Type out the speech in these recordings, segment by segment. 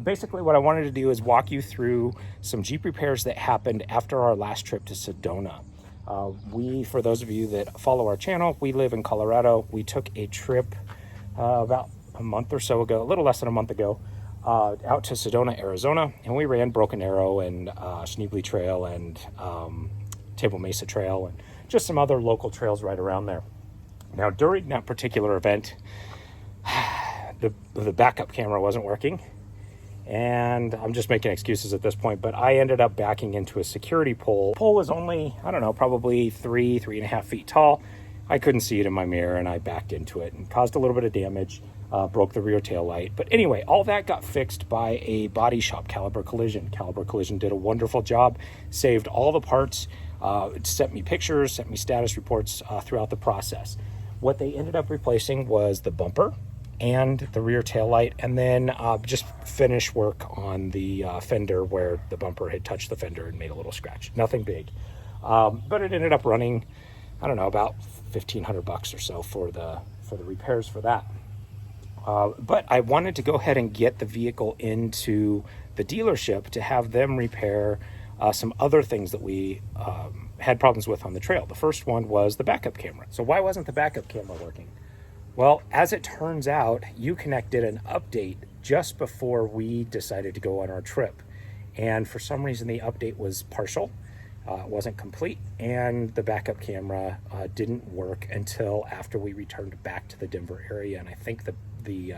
Basically, what I wanted to do is walk you through some Jeep repairs that happened after our last trip to Sedona. For those of you that follow our channel, we live in Colorado. We took a trip about a month or so ago, a little less than a month ago, out to Sedona, Arizona, and we ran Broken Arrow and Schneebly Trail and Table Mesa Trail and just some other local trails right around there. Now, during that particular event, the backup camera wasn't working, and I'm just making excuses at this point, but I ended up backing into a security pole. The pole was only, I don't know, probably 3.5 feet tall. I couldn't see it in my mirror, and I backed into it and caused a little bit of damage, broke the rear tail light. But anyway, all that got fixed by a body shop, Caliber Collision. Caliber Collision did a wonderful job, saved all the parts, sent me pictures, sent me status reports throughout the process. What they ended up replacing was the bumper and the rear tail light, and then just finish work on the fender where the bumper had touched the fender and made a little scratch. Nothing big, but it ended up running, I don't know, about $1,500 or so for the repairs for that. But I wanted to go ahead and get the vehicle into the dealership to have them repair some other things that we had problems with on the trail. The first one was the backup camera. So why wasn't the backup camera working? Well, as it turns out, Uconnect did an update just before we decided to go on our trip. And for some reason, the update was partial. It wasn't complete. And the backup camera didn't work until after we returned back to the Denver area. And I think the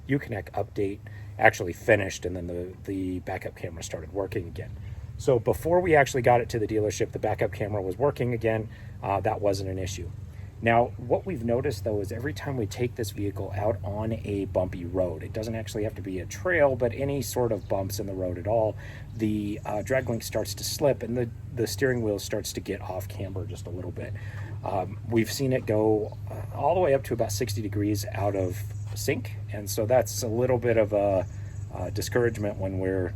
Uconnect update actually finished, and then the backup camera started working again. So before we actually got it to the dealership, the backup camera was working again. That wasn't an issue. Now, what we've noticed, though, is every time we take this vehicle out on a bumpy road, it doesn't actually have to be a trail, but any sort of bumps in the road at all, the drag link starts to slip and the steering wheel starts to get off camber just a little bit. We've seen it go all the way up to about 60 degrees out of sync, and so that's a little bit of a discouragement when we're,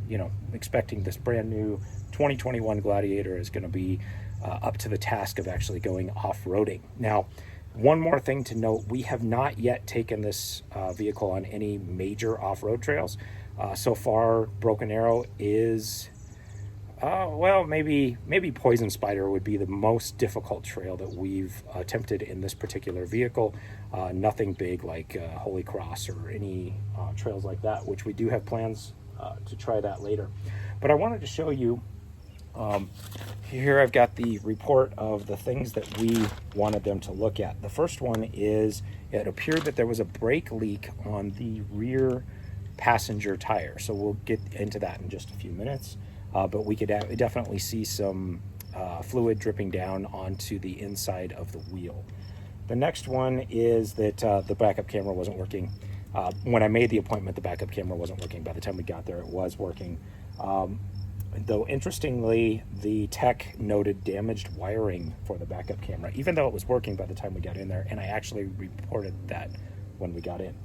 expecting this brand new 2021 Gladiator is going to be up to the task of actually going off-roading. Now, one more thing to note, we have not yet taken this vehicle on any major off-road trails. So far, Broken Arrow is, maybe Poison Spider would be the most difficult trail that we've attempted in this particular vehicle. Nothing big like Holy Cross or any trails like that, which we do have plans to try that later. But I wanted to show you, here I've got the report of the things that we wanted them to look at. The first one is it appeared that there was a brake leak on the rear passenger tire. So we'll get into that in just a few minutes. But we could definitely see some fluid dripping down onto the inside of the wheel. The next one is that the backup camera wasn't working. When I made the appointment, the backup camera wasn't working. By the time we got there, it was working. Though interestingly, the tech noted damaged wiring for the backup camera, even though it was working by the time we got in there, and I actually reported that when we got in.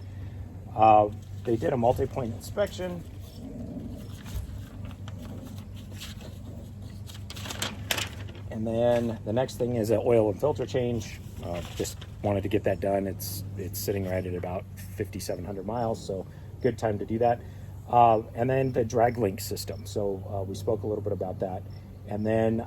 They did a multi-point inspection. And then the next thing is an oil and filter change. Just wanted to get that done. It's sitting right at about 5,700 miles, so good time to do that. And then the drag link system. So we spoke a little bit about that. And then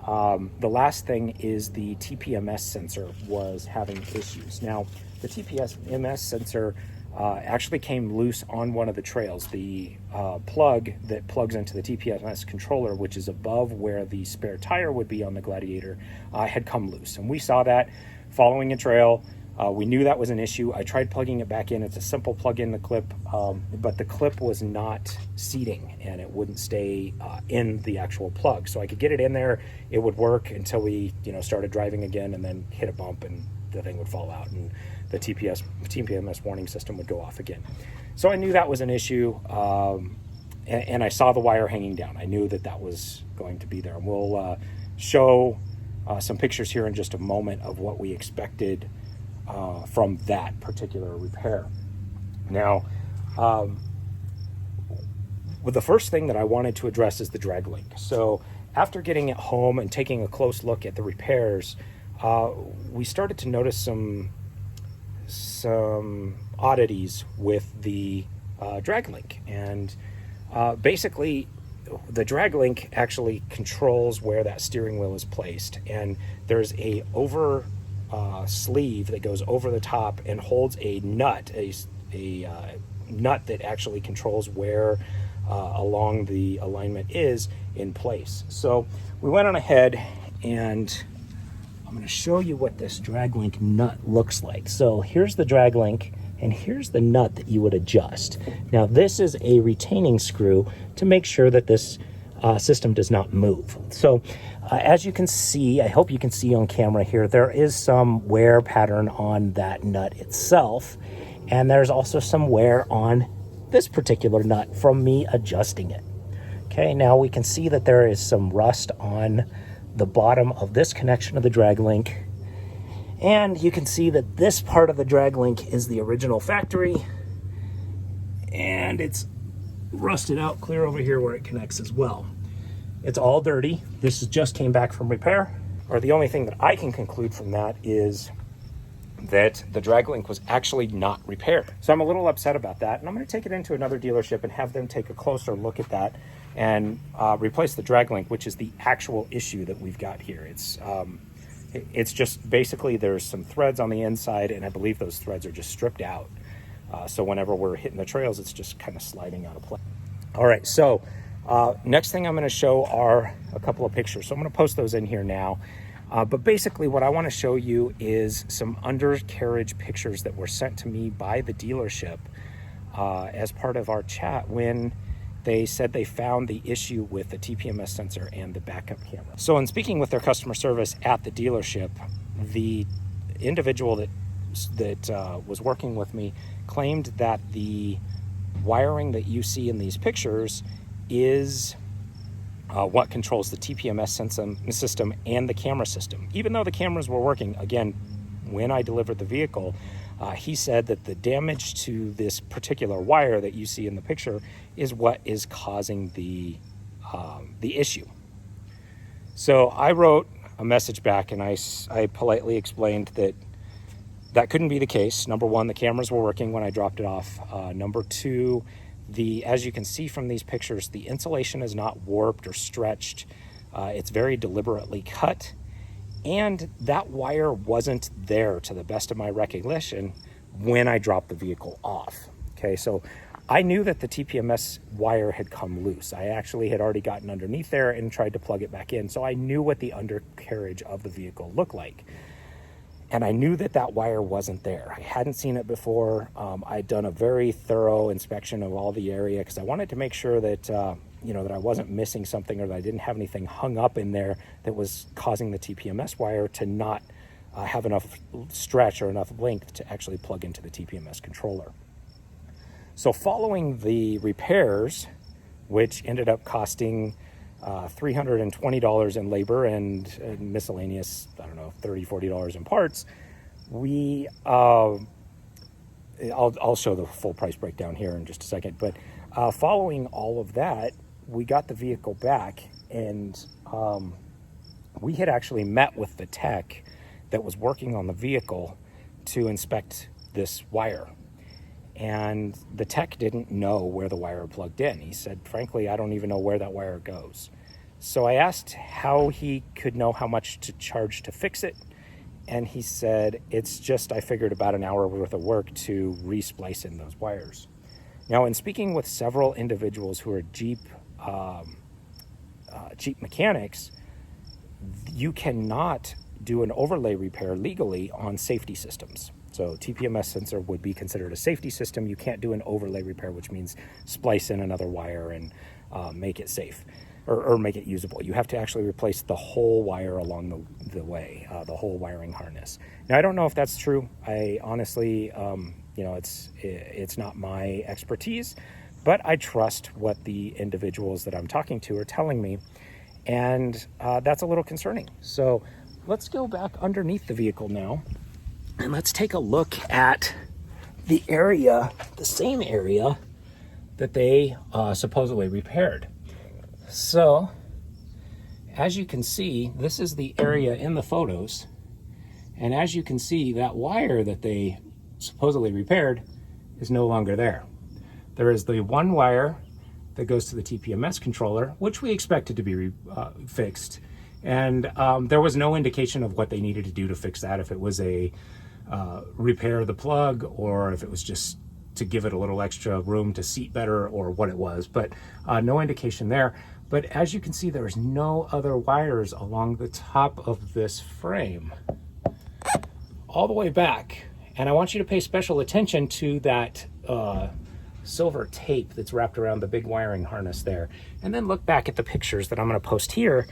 the last thing is the TPMS sensor was having issues. Now, the TPMS sensor actually came loose on one of the trails. The plug that plugs into the TPMS controller, which is above where the spare tire would be on the Gladiator, had come loose. And we saw that following a trail. We knew that was an issue. I tried plugging it back in. It's a simple plug in the clip, but the clip was not seating and it wouldn't stay in the actual plug. So I could get it in there. It would work until we started driving again and then hit a bump and the thing would fall out and the TPMS warning system would go off again. So I knew that was an issue, and I saw the wire hanging down. I knew that was going to be there. And we'll show some pictures here in just a moment of what we expected from that particular repair. Now, the first thing that I wanted to address is the drag link. So after getting it home and taking a close look at the repairs, we started to notice some oddities with the drag link. And Basically, the drag link actually controls where that steering wheel is placed, and there's a over sleeve that goes over the top and holds a nut, a nut that actually controls where along the alignment is in place. So we went on ahead, and I'm going to show you what this drag link nut looks like. So here's the drag link, and here's the nut that you would adjust. Now this is a retaining screw to make sure that this system does not move. So as you can see, I hope you can see on camera here, there is some wear pattern on that nut itself, and there's also some wear on this particular nut from me adjusting it. Okay, now we can see that there is some rust on the bottom of this connection of the drag link, and you can see that this part of the drag link is the original factory, and it's rusted out clear over here where it connects as well. It's all dirty. This just came back from repair. Or the only thing that I can conclude from that is that the drag link was actually not repaired. So I'm a little upset about that, and I'm going to take it into another dealership and have them take a closer look at that and replace the drag link, which is the actual issue that we've got here. It's just basically there's some threads on the inside, and I believe those threads are just stripped out. So whenever we're hitting the trails, it's just kind of sliding out of place. All right, so next thing I'm going to show are a couple of pictures. So I'm going to post those in here now. But basically what I want to show you is some undercarriage pictures that were sent to me by the dealership as part of our chat when they said they found the issue with the TPMS sensor and the backup camera. So in speaking with their customer service at the dealership, the individual that was working with me claimed that the wiring that you see in these pictures is what controls the TPMS system and the camera system. Even though the cameras were working, again, when I delivered the vehicle, he said that the damage to this particular wire that you see in the picture is what is causing the issue. So I wrote a message back, and I politely explained that that couldn't be the case. Number one, the cameras were working when I dropped it off. Number two, as you can see from these pictures, the insulation is not warped or stretched. It's very deliberately cut, and that wire wasn't there to the best of my recollection when I dropped the vehicle off. Okay, so I knew that the TPMS wire had come loose. I actually had already gotten underneath there and tried to plug it back in, so I knew what the undercarriage of the vehicle looked like. And I knew that that wire wasn't there. I hadn't seen it before. I'd done a very thorough inspection of all the area because I wanted to make sure that that I wasn't missing something, or that I didn't have anything hung up in there that was causing the TPMS wire to not have enough stretch or enough length to actually plug into the TPMS controller. So following the repairs, which ended up costing $320 in labor and miscellaneous, I don't know, $30, $40 in parts, I'll show the full price breakdown here in just a second, but following all of that, we got the vehicle back, and we had actually met with the tech that was working on the vehicle to inspect this wire. And the tech didn't know where the wire plugged in. He said, frankly, I don't even know where that wire goes. So I asked how he could know how much to charge to fix it. And he said, it's just, I figured about an hour worth of work to re-splice in those wires. Now, in speaking with several individuals who are Jeep mechanics, you cannot do an overlay repair legally on safety systems. So TPMS sensor would be considered a safety system. You can't do an overlay repair, which means splice in another wire and make it safe or make it usable. You have to actually replace the whole wire along the way, the whole wiring harness. Now, I don't know if that's true. I honestly, it's not my expertise, but I trust what the individuals that I'm talking to are telling me, and that's a little concerning. So let's go back underneath the vehicle now, and let's take a look at the area, the same area that they supposedly repaired. So, as you can see, this is the area in the photos, and as you can see, that wire that they supposedly repaired is no longer there. There is the one wire that goes to the TPMS controller, which we expected to be fixed. And there was no indication of what they needed to do to fix that, if it was a repair the plug, or if it was just to give it a little extra room to seat better, or what it was, but no indication there. But as you can see, there's no other wires along the top of this frame, all the way back. And I want you to pay special attention to that silver tape that's wrapped around the big wiring harness there. And then look back at the pictures that I'm gonna post here,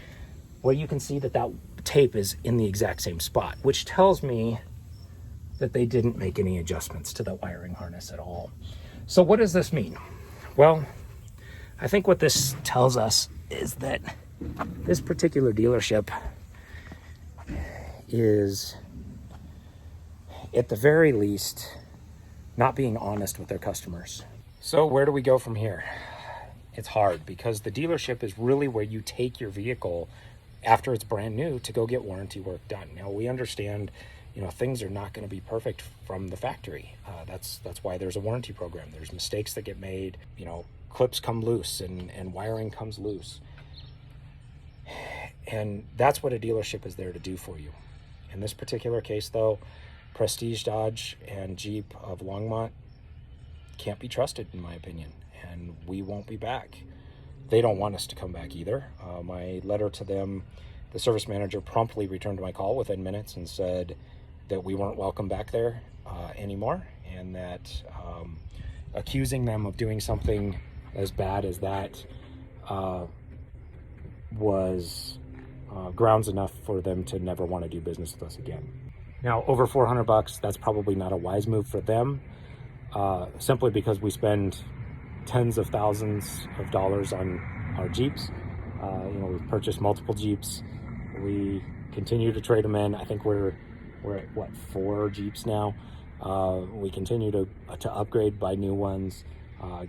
where you can see that that tape is in the exact same spot, which tells me that they didn't make any adjustments to the wiring harness at all. So what does this mean? Well, I think what this tells us is that this particular dealership is, at the very least, not being honest with their customers. So where do we go from here? It's hard, because the dealership is really where you take your vehicle after it's brand new to go get warranty work done. Now, we understand, you know, things are not going to be perfect from the factory. That's why there's a warranty program. There's mistakes that get made, you know, clips come loose and wiring comes loose. And that's what a dealership is there to do for you. In this particular case, though, Prestige Dodge and Jeep of Longmont can't be trusted, in my opinion, and we won't be back. They don't want us to come back either. My letter to them, the service manager promptly returned my call within minutes and said that we weren't welcome back there anymore, and that accusing them of doing something as bad as that was grounds enough for them to never want to do business with us again. Now, over $400, that's probably not a wise move for them, simply because we spend tens of thousands of dollars on our Jeeps. You know, we've purchased multiple Jeeps. We continue to trade them in. I think we're at what, 4 Jeeps now. We continue to upgrade, buy new ones,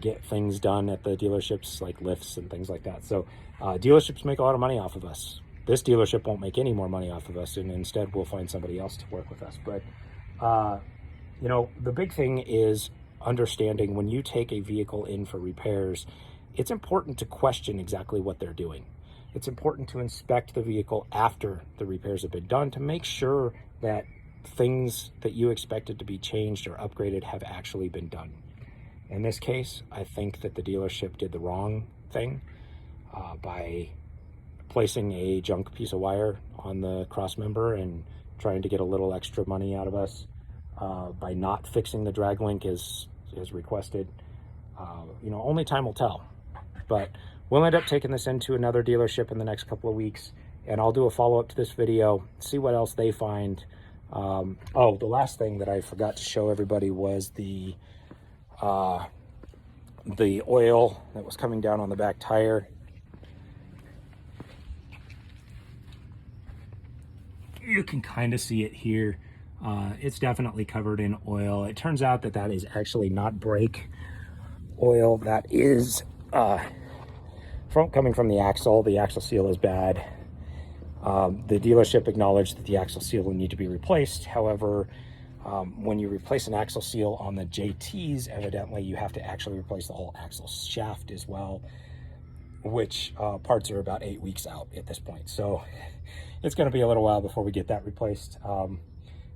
get things done at the dealerships like lifts and things like that. So dealerships make a lot of money off of us. This dealership won't make any more money off of us, and instead we'll find somebody else to work with us. But you know, the big thing is understanding when you take a vehicle in for repairs, it's important to question exactly what they're doing. It's important to inspect the vehicle after the repairs have been done to make sure that things that you expected to be changed or upgraded have actually been done. In this case, I think that the dealership did the wrong thing by placing a junk piece of wire on the cross member and trying to get a little extra money out of us, by not fixing the drag link as requested. You know, only time will tell, but we'll end up taking this into another dealership in the next couple of weeks, and I'll do a follow-up to this video, see what else they find. Oh, the last thing that I forgot to show everybody was the oil that was coming down on the back tire. You can kind of see it here. It's definitely covered in oil. It turns out that that is actually not brake oil. That is coming from the axle. The axle seal is bad. The dealership acknowledged that the axle seal will need to be replaced. However, when you replace an axle seal on the JTs, evidently you have to actually replace the whole axle shaft as well, which parts are about 8 weeks out at this point. So it's going to be a little while before we get that replaced.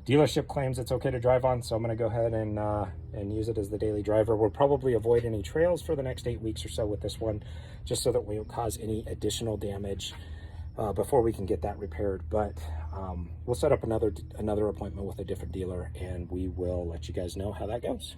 Dealership claims it's okay to drive on, so I'm going to go ahead and use it as the daily driver. We'll probably avoid any trails for the next 8 weeks or so with this one, just so that we don't cause any additional damage before we can get that repaired. But we'll set up another appointment with a different dealer, and we will let you guys know how that goes.